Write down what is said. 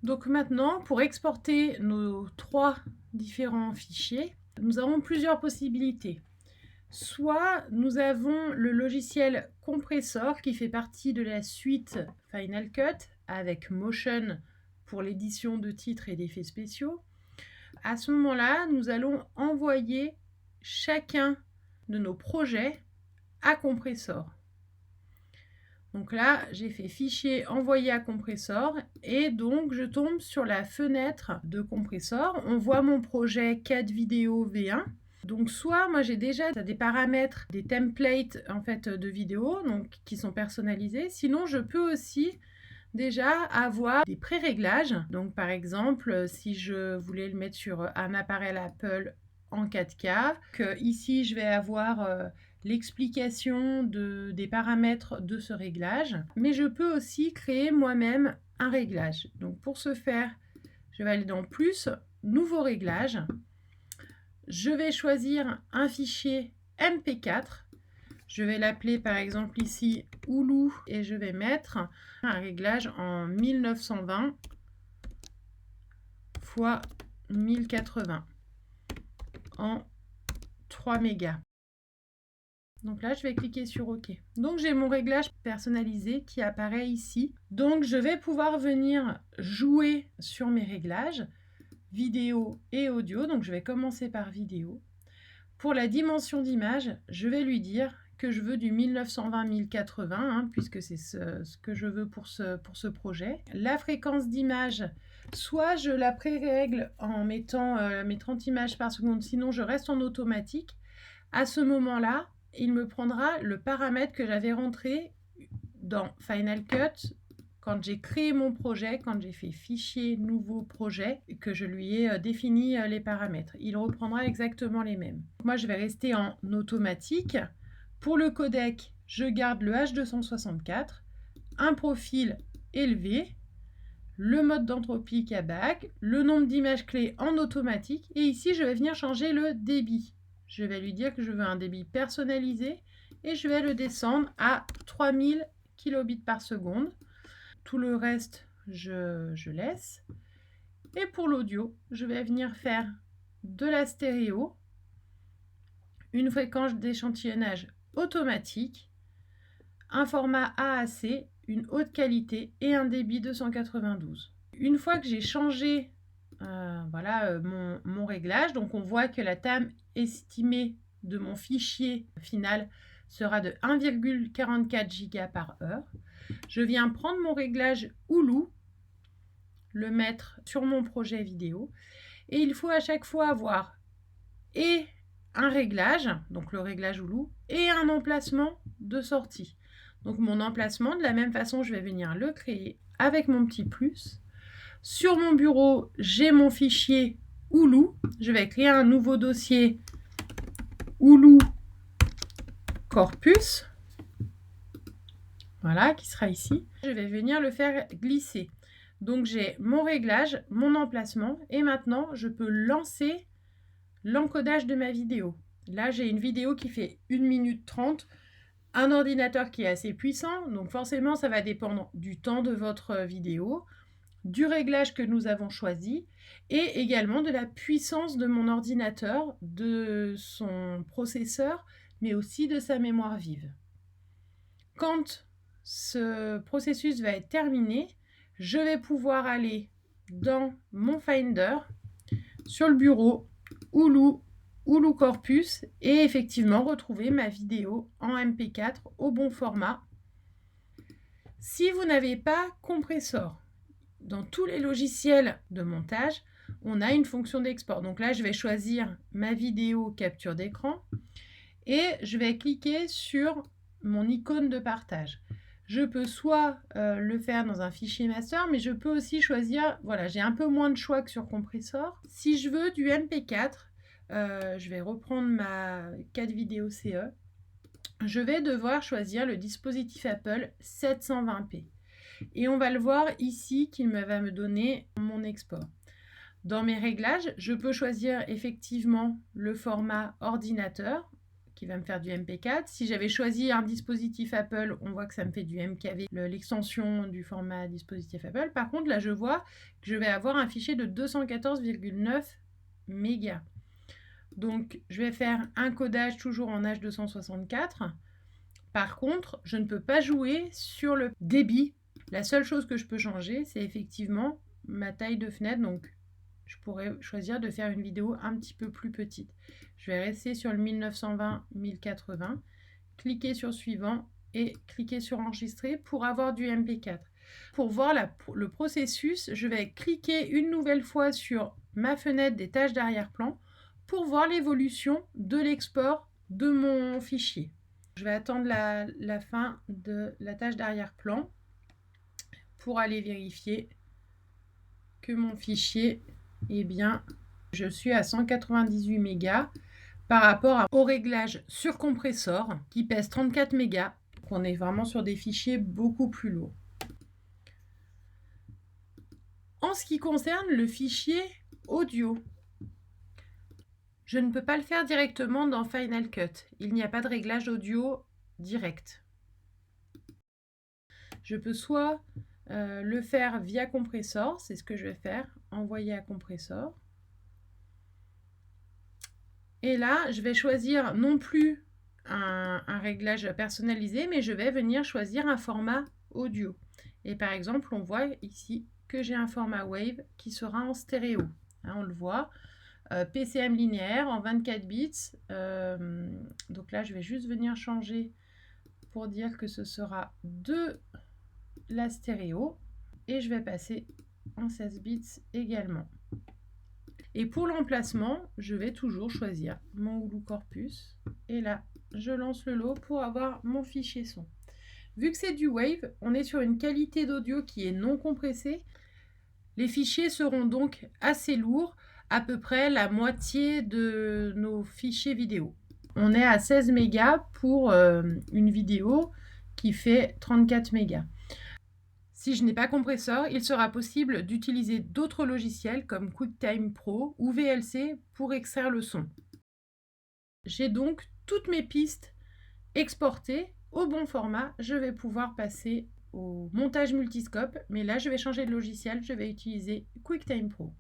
Donc maintenant, pour exporter nos 3 différents fichiers, nous avons plusieurs possibilités. Soit nous avons le logiciel Compressor qui fait partie de la suite Final Cut avec Motion pour l'édition de titres et d'effets spéciaux. À ce moment-là, nous allons envoyer chacun de nos projets à Compressor. Donc là, j'ai fait fichier envoyer à Compressor et donc je tombe sur la fenêtre de Compressor. On voit mon projet 4 vidéo V1. Donc soit moi j'ai déjà des paramètres, des templates en fait de vidéos donc qui sont personnalisés. Sinon je peux aussi déjà avoir des pré-réglages. Donc par exemple, si je voulais le mettre sur un appareil Apple en 4K, que ici je vais avoir l'explication des paramètres de ce réglage, mais je peux aussi créer moi-même un réglage. Donc pour ce faire, je vais aller dans plus, nouveau réglage. Je vais choisir un fichier MP4. Je vais l'appeler par exemple ici Oulu et je vais mettre un réglage en 1920 x 1080 en 3 mégas. Donc là, je vais cliquer sur OK. Donc j'ai mon réglage personnalisé qui apparaît ici. Donc je vais pouvoir venir jouer sur mes réglages vidéo et audio. Donc je vais commencer par vidéo. Pour la dimension d'image, je vais lui dire que je veux du 1920-1080, puisque c'est ce que je veux pour ce projet. La fréquence d'image, soit je la pré-règle en mettant mes 30 images par seconde, sinon je reste en automatique. À ce moment-là, il me prendra le paramètre que j'avais rentré dans Final Cut quand j'ai créé mon projet, quand j'ai fait fichier nouveau projet, que je lui ai défini les paramètres. Il reprendra exactement les mêmes. Moi, je vais rester en automatique. Pour le codec, je garde le H264, un profil élevé, le mode d'entropie KBAC, le nombre d'images clés en automatique, et ici, je vais venir changer le débit. Je vais lui dire que je veux un débit personnalisé et je vais le descendre à 3000 kilobits par seconde. Tout le reste, je laisse. Et pour l'audio, je vais venir faire de la stéréo, une fréquence d'échantillonnage automatique, un format AAC, une haute qualité et un débit 292. Une fois que j'ai changé mon réglage, donc on voit que la TAM estimée de mon fichier final sera de 1,44 Go par heure. Je viens prendre mon réglage Oulu, le mettre sur mon projet vidéo, et il faut à chaque fois avoir et un réglage, donc le réglage Oulu, et un emplacement de sortie. Donc mon emplacement, de la même façon, je vais venir le créer avec mon petit plus. Sur mon bureau, j'ai mon fichier Oulu. Je vais créer un nouveau dossier Oulu Corpus. Voilà, qui sera ici. Je vais venir le faire glisser. Donc j'ai mon réglage, mon emplacement, et maintenant je peux lancer l'encodage de ma vidéo. Là, j'ai une vidéo qui fait 1 minute 30, un ordinateur qui est assez puissant, donc forcément, ça va dépendre du temps de votre vidéo, du réglage que nous avons choisi, et également de la puissance de mon ordinateur, de son processeur, mais aussi de sa mémoire vive. Quand ce processus va être terminé, je vais pouvoir aller dans mon Finder, sur le bureau, Oulu Corpus, et effectivement retrouver ma vidéo en MP4 au bon format. Si vous n'avez pas Compressor, dans tous les logiciels de montage, on a une fonction d'export. Donc là, je vais choisir ma vidéo capture d'écran et je vais cliquer sur mon icône de partage. Je peux soit le faire dans un fichier master, mais je peux aussi choisir, voilà, j'ai un peu moins de choix que sur Compressor. Si je veux du MP4, je vais reprendre ma 4 vidéo CE. Je vais devoir choisir le dispositif Apple 720p. Et on va le voir ici qu'il va me donner mon export. Dans mes réglages, je peux choisir effectivement le format ordinateur qui va me faire du MP4. Si j'avais choisi un dispositif Apple, on voit que ça me fait du MKV, l'extension du format dispositif Apple. Par contre, là, je vois que je vais avoir un fichier de 214,9 mégas. Donc, je vais faire un codage toujours en H264. Par contre, je ne peux pas jouer sur le débit. La seule chose que je peux changer, c'est effectivement ma taille de fenêtre. Donc, je pourrais choisir de faire une vidéo un petit peu plus petite. Je vais rester sur le 1920-1080, cliquer sur suivant et cliquer sur enregistrer pour avoir du MP4. Pour voir le processus, je vais cliquer une nouvelle fois sur ma fenêtre des tâches d'arrière-plan pour voir l'évolution de l'export de mon fichier. Je vais attendre la fin de la tâche d'arrière-plan pour aller vérifier que mon fichier est bien. Je suis à 198 mégas par rapport au réglage sur compresseur qui pèse 34 mégas. On est vraiment sur des fichiers beaucoup plus lourds. En ce qui concerne le fichier audio, je ne peux pas le faire directement dans Final Cut. Il n'y a pas de réglage audio direct. Je peux soit le faire via compresseur, c'est ce que je vais faire, envoyer à compresseur. Et là, je vais choisir non plus un réglage personnalisé, mais je vais venir choisir un format audio. Et par exemple, on voit ici que j'ai un format Wave qui sera en stéréo. Hein, on le voit. PCM linéaire en 24 bits. Donc là, je vais juste venir changer pour dire que ce sera de la stéréo. Et je vais passer en 16 bits également. Et pour l'emplacement, je vais toujours choisir mon Hulu Corpus. Et là, je lance le lot pour avoir mon fichier son. Vu que c'est du Wave, on est sur une qualité d'audio qui est non compressée. Les fichiers seront donc assez lourds, à peu près la moitié de nos fichiers vidéo. On est à 16 mégas pour une vidéo qui fait 34 mégas. Si je n'ai pas compresseur, il sera possible d'utiliser d'autres logiciels comme QuickTime Pro ou VLC pour extraire le son. J'ai donc toutes mes pistes exportées au bon format. Je vais pouvoir passer au montage multiscope, mais là je vais changer de logiciel, je vais utiliser QuickTime Pro.